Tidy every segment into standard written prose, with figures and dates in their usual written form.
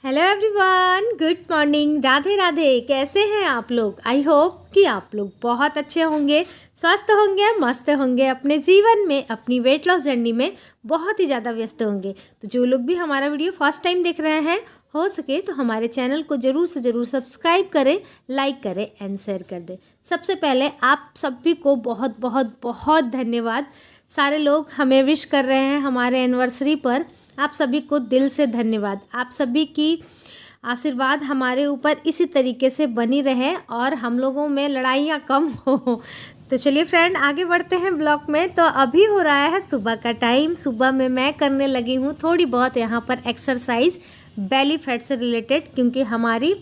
Hello everyone, good morning. Radhe Radhe. कैसे हैं आप लोग? आई होप कि आप लोग बहुत अच्छे होंगे, स्वस्थ होंगे, मस्त होंगे, अपने जीवन में अपनी वेट लॉस जर्नी में बहुत ही ज़्यादा व्यस्त होंगे। तो जो लोग भी हमारा वीडियो फर्स्ट टाइम देख रहे हैं, हो सके तो हमारे चैनल को ज़रूर से ज़रूर सब्सक्राइब करें, लाइक करें एंड शेयर कर दें। सबसे पहले आप सभी को बहुत बहुत बहुत धन्यवाद। सारे लोग हमें विश कर रहे हैं हमारे एनिवर्सरी पर। आप सभी को दिल से धन्यवाद। आप सभी की आशीर्वाद हमारे ऊपर इसी तरीके से बनी रहे और हम लोगों में लड़ाइयाँ कम हो। तो चलिए फ्रेंड, आगे बढ़ते हैं ब्लॉग में। तो अभी हो रहा है सुबह का टाइम। सुबह में मैं करने लगी हूँ थोड़ी बहुत यहाँ पर एक्सरसाइज बेली फैट से रिलेटेड, क्योंकि हमारी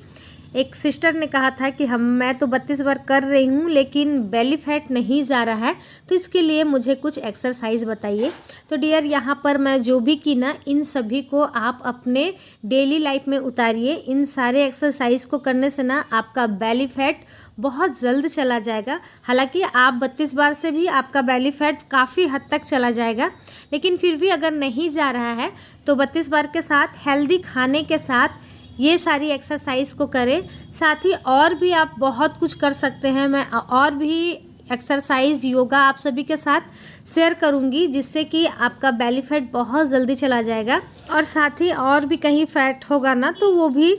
एक सिस्टर ने कहा था कि मैं तो 32 बार कर रही हूँ लेकिन बेली फैट नहीं जा रहा है, तो इसके लिए मुझे कुछ एक्सरसाइज बताइए। तो डियर, यहाँ पर मैं जो भी की ना, इन सभी को आप अपने डेली लाइफ में उतारिए। इन सारे एक्सरसाइज को करने से ना आपका बेली फैट बहुत जल्द चला जाएगा। हालांकि आप 32 बार से भी आपका बेली फैट काफ़ी हद तक चला जाएगा, लेकिन फिर भी अगर नहीं जा रहा है तो 32 बार के साथ हेल्दी खाने के साथ ये सारी एक्सरसाइज को करें। साथ ही और भी आप बहुत कुछ कर सकते हैं। मैं और भी एक्सरसाइज, योगा आप सभी के साथ शेयर करूंगी, जिससे कि आपका बेली फैट बहुत जल्दी चला जाएगा और साथ ही और भी कहीं फैट होगा ना तो वो भी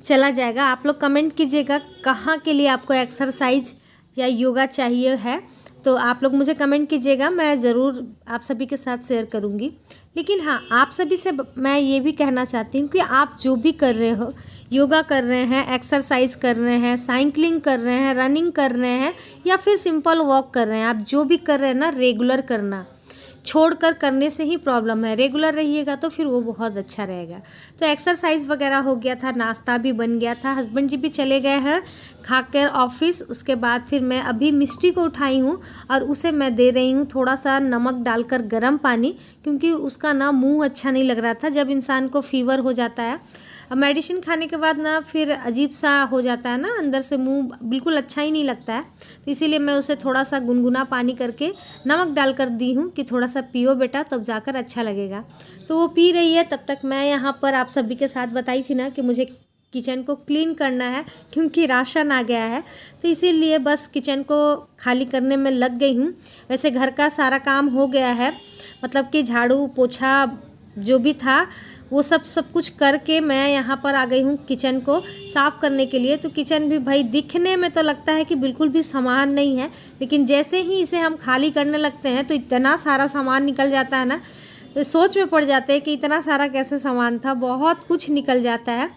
चला जाएगा। आप लोग कमेंट कीजिएगा कहाँ के लिए आपको एक्सरसाइज या योगा चाहिए है, तो आप लोग मुझे कमेंट कीजिएगा, मैं ज़रूर आप सभी के साथ शेयर करूंगी। लेकिन हाँ, आप सभी से मैं ये भी कहना चाहती हूँ कि आप जो भी कर रहे हो, योगा कर रहे हैं, एक्सरसाइज कर रहे हैं, साइकिलिंग कर रहे हैं, रनिंग कर रहे हैं या फिर सिंपल वॉक कर रहे हैं, आप जो भी कर रहे हैं ना, रेगुलर करना। छोड़कर करने से ही प्रॉब्लम है। रेगुलर रहिएगा तो फिर वो बहुत अच्छा रहेगा। तो एक्सरसाइज वगैरह हो गया था, नाश्ता भी बन गया था, हस्बैंड जी भी चले गए हैं खाकर ऑफिस। उसके बाद फिर मैं अभी मिष्टी को उठाई हूँ और उसे मैं दे रही हूँ थोड़ा सा नमक डालकर गर्म पानी, क्योंकि उसका ना मुंह अच्छा नहीं लग रहा था। जब इंसान को फीवर हो जाता है, अब मेडिसिन खाने के बाद ना फिर अजीब सा हो जाता है ना, अंदर से मुंह बिल्कुल अच्छा ही नहीं लगता है। तो इसीलिए मैं उसे थोड़ा सा गुनगुना पानी करके नमक डालकर दी हूँ कि थोड़ा सा पियो बेटा, तब जाकर अच्छा लगेगा। तो वो पी रही है। तब तक मैं यहाँ पर आप सभी के साथ बताई थी ना कि मुझे किचन को क्लीन करना है, क्योंकि राशन आ गया है, तो इसीलिए बस किचन को खाली करने में लग गई हूँ। वैसे घर का सारा काम हो गया है, मतलब कि झाड़ू पोछा जो भी था वो सब कुछ करके मैं यहाँ पर आ गई हूँ किचन को साफ़ करने के लिए। तो किचन भी भाई दिखने में तो लगता है कि बिल्कुल भी सामान नहीं है, लेकिन जैसे ही इसे हम खाली करने लगते हैं तो इतना सारा सामान निकल जाता है ना, सोच में पड़ जाते हैं कि इतना सारा कैसे सामान था, बहुत कुछ निकल जाता है।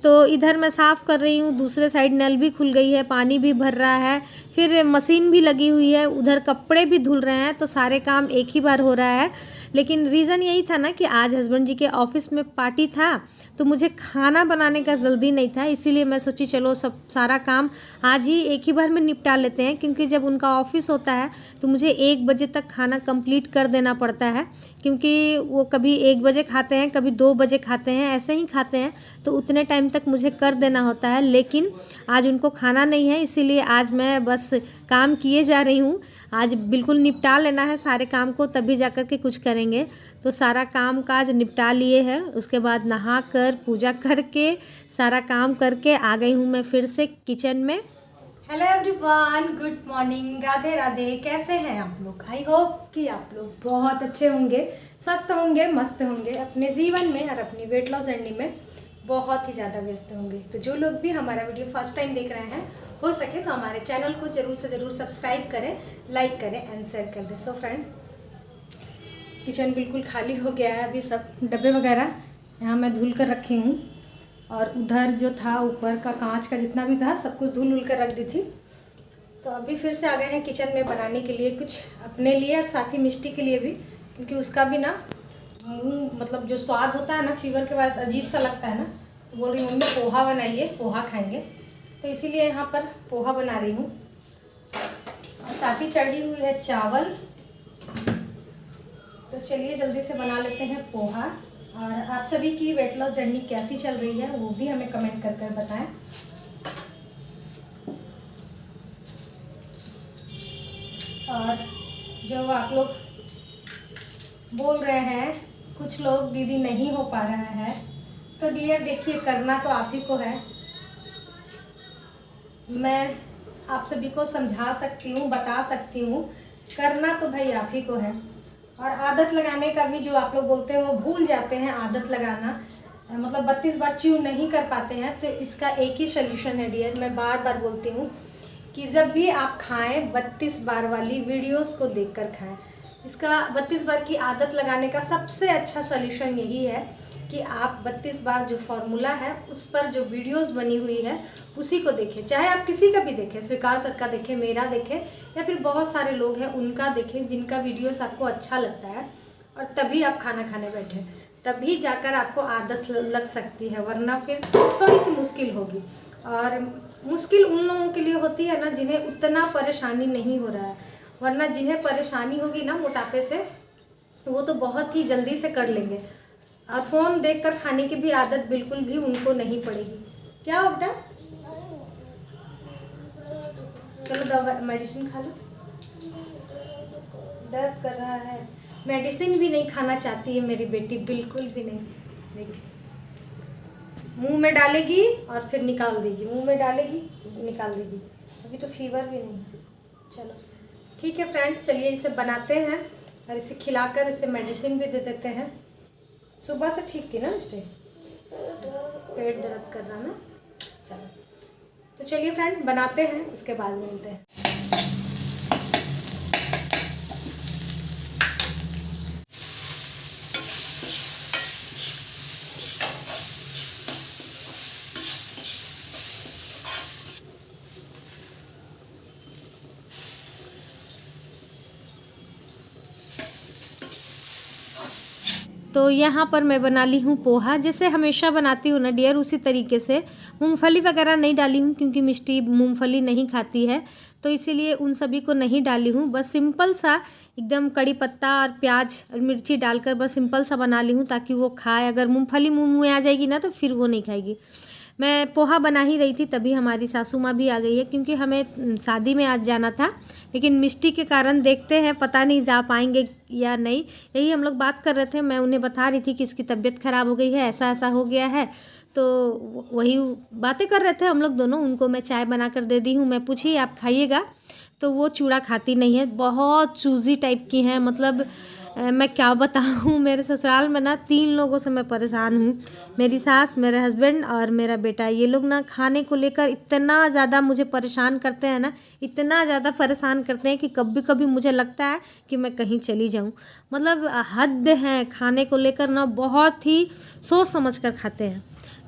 तो इधर मैं साफ़ कर रही हूँ, दूसरे साइड नल भी खुल गई है, पानी भी भर रहा है, फिर मशीन भी लगी हुई है, उधर कपड़े भी धुल रहे हैं। तो सारे काम एक ही बार हो रहा है। लेकिन रीज़न यही था ना कि आज हस्बैंड जी के ऑफिस में पार्टी था, तो मुझे खाना बनाने का जल्दी नहीं था, इसीलिए मैं सोची चलो सब सारा काम आज ही एक ही बार में निपटा लेते हैं। क्योंकि जब उनका ऑफिस होता है तो मुझे 1 बजे तक खाना कंप्लीट कर देना पड़ता है, क्योंकि वो कभी 1 बजे खाते हैं, कभी 2 बजे खाते हैं, ऐसे ही खाते हैं, तो उतने टाइम तक मुझे कर देना होता है। लेकिन आज उनको खाना नहीं है, इसीलिए आज मैं बस काम किए जा रही हूँ। आज बिल्कुल निपटा लेना है सारे काम को, तभी जाकर के कुछ करेंगे। तो सारा काम काज निपटा लिए हैं, उसके बाद नहा कर पूजा करके सारा काम करके आ गई हूँ मैं फिर से किचन में। Hello everyone, good morning, Radhe Radhe. कैसे हैं आप लोग? आई होप कि आप लोग बहुत अच्छे होंगे, स्वस्थ होंगे, मस्त होंगे, अपने जीवन में और अपनी वेट लॉस जर्नी में बहुत ही ज़्यादा व्यस्त होंगे। तो जो लोग भी हमारा वीडियो फर्स्ट टाइम देख रहे हैं, हो सके तो हमारे चैनल को ज़रूर से ज़रूर सब्सक्राइब करें, लाइक करें एंड शेयर कर दें। सो फ्रेंड, किचन बिल्कुल खाली हो गया है। अभी सब डब्बे वगैरह यहाँ मैं धुल कर रखी हूँ, और उधर जो था ऊपर का कांच का जितना भी था सब कुछ धुल कर रख दी थी। तो अभी फिर से आ गए हैं किचन में बनाने के लिए कुछ अपने लिए और साथ ही मिष्टी के लिए भी, क्योंकि उसका भी ना मुँह, मतलब जो स्वाद होता है ना फीवर के बाद अजीब सा लगता है ना, तो बोल रही मम्मी पोहा बनाइए, पोहा खाएंगे। तो इसीलिए यहाँ पर पोहा बना रही हूँ, और साथ ही चढ़ी हुई है चावल। तो चलिए जल्दी से बना लेते हैं पोहा। और आप सभी की वेट लॉस जर्नी कैसी चल रही है वो भी हमें कमेंट करके बताएं। और जो आप लोग बोल रहे हैं, कुछ लोग दीदी नहीं हो पा रहा है, तो डियर देखिए, करना तो आप ही को है। मैं आप सभी को समझा सकती हूँ, बता सकती हूँ, करना तो भाई आप ही को है। और आदत लगाने का भी जो आप लोग बोलते हैं वो भूल जाते हैं आदत लगाना, मतलब 32 बार च्यू नहीं कर पाते हैं। तो इसका एक ही सल्यूशन है डियर, मैं बार बार बोलती हूँ कि जब भी आप खाएं 32 बार वाली वीडियोस को देखकर खाएं। इसका 32 बार की आदत लगाने का सबसे अच्छा सॉल्यूशन यही है कि आप 32 बार जो फॉर्मूला है उस पर जो वीडियोस बनी हुई है उसी को देखें। चाहे आप किसी का भी देखें, स्वीकार सर का देखें, मेरा देखें, या फिर बहुत सारे लोग हैं उनका देखें जिनका वीडियोस आपको अच्छा लगता है, और तभी आप खाना खाने बैठे, तभी जाकर आपको आदत लग सकती है, वरना फिर थोड़ी सी मुश्किल होगी। और मुश्किल उन लोगों के लिए होती है ना जिन्हें उतना परेशानी नहीं हो रहा है, वरना जिन्हें परेशानी होगी ना मोटापे से, वो तो बहुत ही जल्दी से कर लेंगे। और फ़ोन देखकर खाने की भी आदत बिल्कुल भी उनको नहीं पड़ेगी। क्या हो बेटा, चलो दवा मेडिसिन खा लो। दर्द कर रहा है, मेडिसिन भी नहीं खाना चाहती है मेरी बेटी, बिल्कुल भी नहीं। देखिए, मुंह में डालेगी और फिर निकाल देगी, मुंह में डालेगी निकाल देगी। अभी तो फीवर भी नहीं है। चलो ठीक है फ्रेंड, चलिए इसे बनाते हैं और इसे खिलाकर इसे मेडिसिन भी दे देते हैं। सुबह से ठीक थी ना मिस्टर, पेट दर्द कर रहा ना। चलो तो चलिए फ्रेंड बनाते हैं, उसके बाद मिलते हैं। तो यहाँ पर मैं बना ली हूँ पोहा, जैसे हमेशा बनाती हूँ ना डियर, उसी तरीके से। मूंगफली वगैरह नहीं डाली हूँ क्योंकि मिष्टी मूंगफली नहीं खाती है, तो इसीलिए उन सभी को नहीं डाली हूँ। बस सिंपल सा एकदम कड़ी पत्ता और प्याज और मिर्ची डालकर बस सिंपल सा बना ली हूँ ताकि वो खाए। अगर मूंगफली मुँह में आ जाएगी ना तो फिर वो नहीं खाएगी। मैं पोहा बना ही रही थी तभी हमारी सासू माँ भी आ गई है, क्योंकि हमें शादी में आज जाना था, लेकिन मिष्टी के कारण देखते हैं, पता नहीं जा पाएंगे या नहीं। यही हम लोग बात कर रहे थे, मैं उन्हें बता रही थी कि इसकी तबीयत ख़राब हो गई है, ऐसा ऐसा हो गया है, तो वही बातें कर रहे थे हम लोग दोनों। उनको मैं चाय बना कर दे दी हूँ। मैं पूछी आप खाइएगा, तो वो चूड़ा खाती नहीं है, बहुत चूज़ी टाइप की हैं। मतलब मैं क्या बताऊँ, मेरे ससुराल में ना 3 लोगों से मैं परेशान हूँ। मेरी सास, मेरे हस्बैंड और मेरा बेटा। ये लोग ना खाने को लेकर इतना ज़्यादा मुझे परेशान करते हैं ना, इतना ज़्यादा परेशान करते हैं कि कभी कभी मुझे लगता है कि मैं कहीं चली जाऊँ। मतलब हद है खाने को लेकर ना, बहुत ही सोच समझ कर खाते हैं।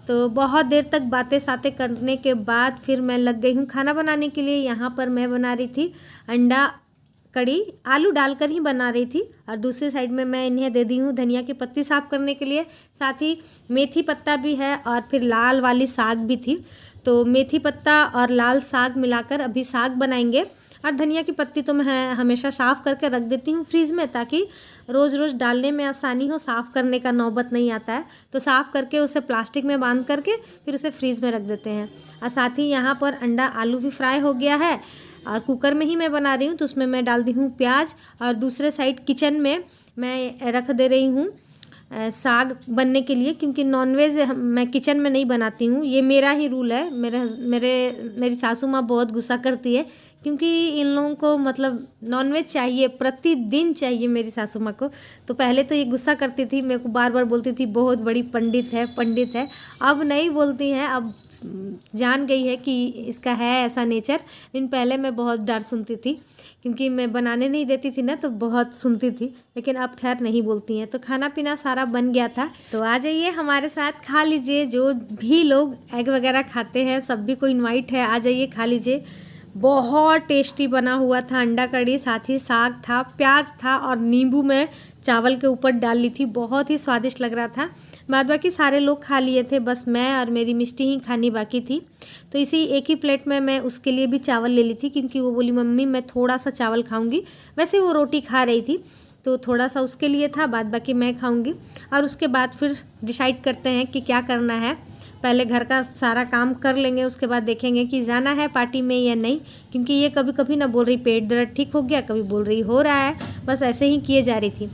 तो बहुत देर तक बातें सातें करने के बाद फिर मैं लग गई हूँ खाना बनाने के लिए। यहाँ पर मैं बना रही थी अंडा कड़ी, आलू डालकर ही बना रही थी, और दूसरी साइड में मैं इन्हें दे दी हूँ धनिया की पत्ती साफ़ करने के लिए, साथ ही मेथी पत्ता भी है और फिर लाल वाली साग भी थी। तो मेथी पत्ता और लाल साग मिलाकर अभी साग बनाएंगे। और धनिया की पत्ती तो मैं हमेशा साफ़ करके रख देती हूँ फ्रीज़ में, ताकि रोज़ रोज़ डालने में आसानी हो, साफ़ करने का नौबत नहीं आता है। तो साफ़ करके उसे प्लास्टिक में बांध करके फिर उसे फ्रीज़ में रख देते हैं। और साथ ही यहाँ पर अंडा आलू भी फ्राई हो गया है, और कुकर में ही मैं बना रही हूँ, तो उसमें मैं डाल दी हूँ प्याज। और दूसरे साइड किचन में मैं रख दे रही हूँ साग बनने के लिए, क्योंकि नॉनवेज मैं किचन में नहीं बनाती हूँ, ये मेरा ही रूल है। मेरी सासू माँ बहुत गुस्सा करती है, क्योंकि इन लोगों को मतलब नॉनवेज चाहिए, प्रतिदिन चाहिए मेरी सासू माँ को। तो पहले तो ये गुस्सा करती थी, मेरे को बार बार बोलती थी बहुत बड़ी पंडित है पंडित है। अब नहीं बोलती हैं, अब जान गई है कि इसका है ऐसा नेचर। लेकिन पहले मैं बहुत डांट सुनती थी, क्योंकि मैं बनाने नहीं देती थी ना, तो बहुत सुनती थी। लेकिन अब खैर नहीं बोलती हैं। तो खाना पीना सारा बन गया था, तो आ जाइए हमारे साथ, खा लीजिए। जो भी लोग एग वगैरह खाते हैं सभी को इनवाइट है, आ जाइए खा लीजिए। बहुत टेस्टी बना हुआ था अंडा कड़ी, साथ ही साग था, प्याज था, और नींबू में चावल के ऊपर डाल ली थी, बहुत ही स्वादिष्ट लग रहा था। बाद बाकी सारे लोग खा लिए थे, बस मैं और मेरी मिष्टी ही खानी बाकी थी। तो इसी एक ही प्लेट में मैं उसके लिए भी चावल ले ली थी, क्योंकि वो बोली मम्मी मैं थोड़ा सा चावल खाऊंगी। वैसे वो रोटी खा रही थी, तो थोड़ा सा उसके लिए था, बाद बाकी मैं खाऊंगी। और उसके बाद फिर डिसाइड करते हैं कि क्या करना है। पहले घर का सारा काम कर लेंगे, उसके बाद देखेंगे कि जाना है पार्टी में या नहीं। क्योंकि ये कभी कभी ना बोल रही पेट दर्द ठीक हो गया, कभी बोल रही हो रहा है, बस ऐसे ही किए जा रही थी।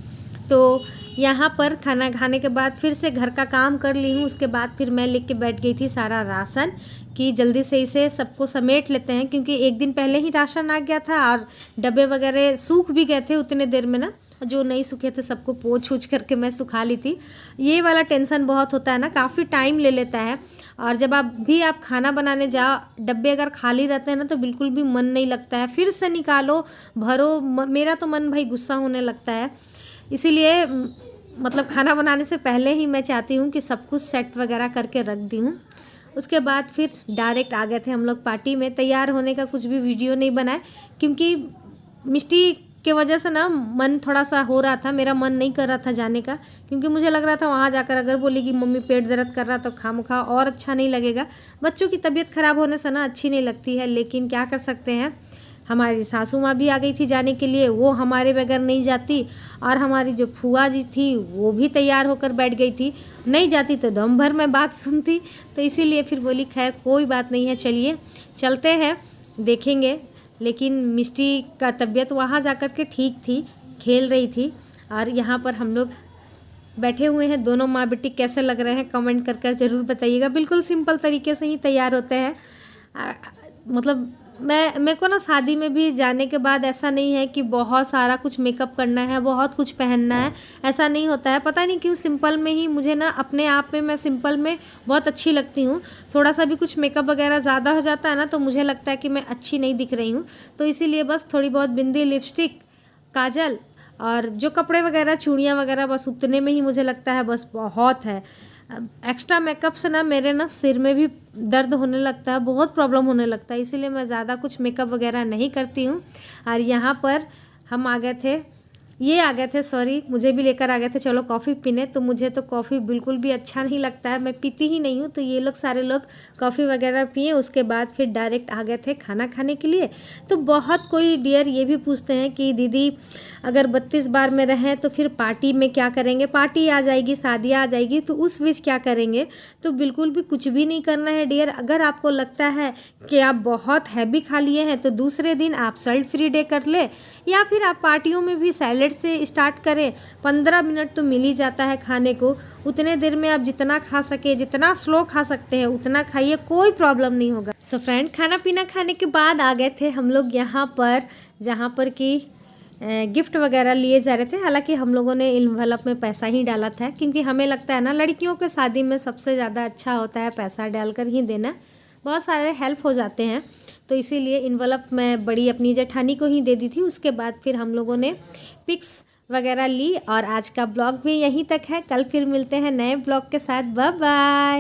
तो यहाँ पर खाना खाने के बाद फिर से घर का काम कर ली हूँ। उसके बाद फिर मैं लेके बैठ गई थी सारा राशन कि जल्दी से इसे सबको समेट लेते हैं, क्योंकि एक दिन पहले ही राशन आ गया था और डब्बे वगैरह सूख भी गए थे उतने देर में ना, जो नहीं सूखे थे सबको पोंछ उछ करके मैं सुखा ली थी। ये वाला टेंशन बहुत होता है ना, काफ़ी टाइम ले लेता है। और जब आप खाना बनाने जाओ, डब्बे अगर खाली रहते हैं ना तो बिल्कुल भी मन नहीं लगता है, फिर से निकालो भरो। मेरा तो मन भाई गुस्सा होने लगता है। इसीलिए मतलब खाना बनाने से पहले ही मैं चाहती हूँ कि सब कुछ सेट वगैरह करके रख दी हूँ। उसके बाद फिर डायरेक्ट आ गए थे हम लोग पार्टी में। तैयार होने का कुछ भी वीडियो नहीं बनाए, क्योंकि मिष्टी के वजह से ना मन थोड़ा सा हो रहा था, मेरा मन नहीं कर रहा था जाने का, क्योंकि मुझे लग रहा था वहाँ जाकर अगर बोलेगी मम्मी पेट दर्द कर रहा तो खामखा और अच्छा नहीं लगेगा। बच्चों की तबीयत ख़राब होने से ना अच्छी नहीं लगती है, लेकिन क्या कर सकते हैं। हमारी सासू माँ भी आ गई थी जाने के लिए, वो हमारे बगैर नहीं जाती। और हमारी जो फूआ जी थी वो भी तैयार होकर बैठ गई थी, नहीं जाती तो दम भर में बात सुनती। तो इसीलिए फिर बोली खैर कोई बात नहीं है, चलिए चलते हैं देखेंगे। लेकिन मिष्टी का तबीयत वहाँ जाकर के ठीक थी, खेल रही थी। और यहाँ पर हम लोग बैठे हुए हैं, दोनों माँ बेटी। कैसे लग रहे हैं कमेंट कर ज़रूर बताइएगा। बिल्कुल सिंपल तरीके से ही तैयार होते हैं। मतलब मेरे को ना शादी में भी जाने के बाद ऐसा नहीं है कि बहुत सारा कुछ मेकअप करना है, बहुत कुछ पहनना है, ऐसा नहीं होता है। पता नहीं क्यों सिंपल में ही मुझे ना अपने आप में, मैं सिंपल में बहुत अच्छी लगती हूँ। थोड़ा सा भी कुछ मेकअप वगैरह ज़्यादा हो जाता है ना तो मुझे लगता है कि मैं अच्छी नहीं दिख रही हूँ। तो इसीलिए बस थोड़ी बहुत बिंदी, लिपस्टिक, काजल और जो कपड़े वगैरह, चूड़ियाँ वगैरह, बस उतने में ही मुझे लगता है बस बहुत है। एक्स्ट्रा मेकअप से ना मेरे ना सिर में भी दर्द होने लगता है, बहुत प्रॉब्लम होने लगता है। इसीलिए मैं ज़्यादा कुछ मेकअप वगैरह नहीं करती हूँ। और यहाँ पर हम आ गए थे, ये आ गए थे, सॉरी, मुझे भी लेकर आ गए थे चलो कॉफ़ी पीने। तो मुझे तो कॉफ़ी बिल्कुल भी अच्छा नहीं लगता है, मैं पीती ही नहीं हूँ। तो ये लोग सारे लोग कॉफ़ी वगैरह पिए, उसके बाद फिर डायरेक्ट आ गए थे खाना खाने के लिए। तो बहुत कोई डियर ये भी पूछते हैं कि दीदी अगर 32 बार में रहें तो फिर पार्टी में क्या करेंगे, पार्टी आ जाएगी, शादियाँ आ जाएगी तो उस बीच क्या करेंगे। तो बिल्कुल भी कुछ भी नहीं करना है डियर। अगर आपको लगता है कि आप बहुत हैवी खा लिए हैं तो दूसरे दिन आप सॉल्ट फ्री डे कर ले, या फिर आप पार्टियों में भी सैलेड से स्टार्ट करें। 15 मिनट तो मिल ही जाता है खाने को, उतने देर में आप जितना खा सके, जितना स्लो खा सकते हैं उतना खाइए, कोई प्रॉब्लम नहीं होगा। सो फ्रेंड, खाना पीना खाने के बाद आ गए थे हम लोग यहाँ पर, जहाँ पर कि गिफ्ट वगैरह लिए जा रहे थे। हालांकि हम लोगों ने इन्वेलप में पैसा ही डाला था, क्योंकि हमें लगता है ना लड़कियों के शादी में सबसे ज़्यादा अच्छा होता है पैसा डालकर ही देना, बहुत सारे हेल्प हो जाते हैं। तो इसीलिए इन्वेलप मैं बड़ी अपनी जेठानी को ही दे दी थी। उसके बाद फिर हम लोगों ने पिक्स वगैरह ली। और आज का ब्लॉग भी यहीं तक है, कल फिर मिलते हैं नए ब्लॉग के साथ। Bye bye.